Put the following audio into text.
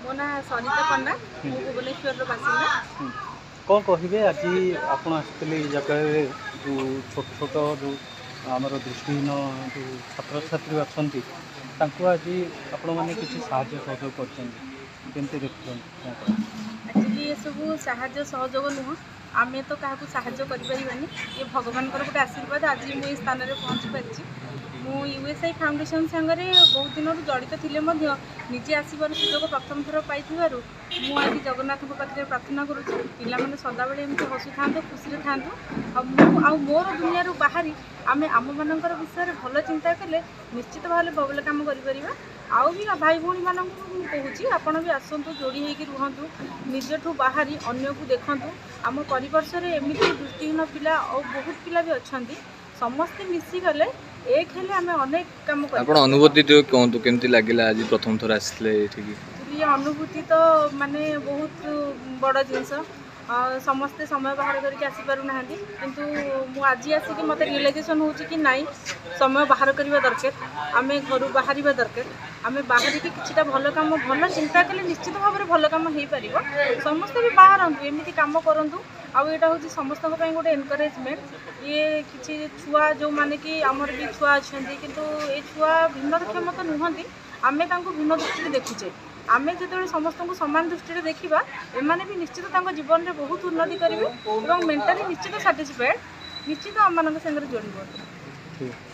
मो ना सरिता पण्डा मु भुवनेश्वर बासिंदा। कौन कहे आज आप जगह जो छोट छोट जो आमर दृष्टिहीन जो छात्र छात्री अच्छा आज आपण मैंने किसी साहाय्य सहयोग करते देखुं एक्चुअली ये सब साहाय्य सहयोग नुह आमे तो क्या साहाय्य करें ये भगवान गोटे आशीर्वाद आज मुझे स्थान में पहुँची पारी मु यूएसआई फाउंडेशन सांगरे बहुत दिन जड़ित थिले निजे आसबार सुजोग प्रथम थर पाई आज जगन्नाथ पाखे प्रार्थना करुँच पिला सदाबले एमती हसु था खुशी था मोर दुनिया बाहरी आम आम मान विषय भल चिंता कले निश्चित भाव भल कम कर आउ भी भाई भौणी मानक कहूँ आपण भी आसतु जोड़ी होगी रुहतु निजठू बाहरी अन्य को देखूँ आम परिवर्ष एमती दृष्टिहीन पिला और बहुत पिला भी अच्छा समस्ते मिसिगले एक हेले आम अनेक कम कर अनुभूति कहतु केमती लगे आज प्रथम थर आसले ये अनुभूति तो माने बहुत बड़ जिनस समस्ते समय बाहर करके आसीपार ना किंतु मु आज आसिक मत रियलाइजेसन हो कि नाई समय बाहर करवा दरकार आम घर बाहर दरकार आम बाहर की किसी भल कम भल चिंता कले निश्चित भाव में भल कम हो पार समस्ते भी बाहर एमती कम करूँ आईटा हूँ समस्त गोटे एनकरेजमेंट ये किसी छुआ जो माने कि आमर भी छुआ अच्छा किंतु ये छुआ भिन्नक्षम तो नुहति आमे भिन्न दृष्टि देखुचे आमे जो समस्त को सामान दृष्टि देखा एमाने भी निश्चित जीवन में बहुत उन्नति करेंगे और मेंटाली निश्चित साटिस्फाइड निश्चित आम मान संगे जोड़।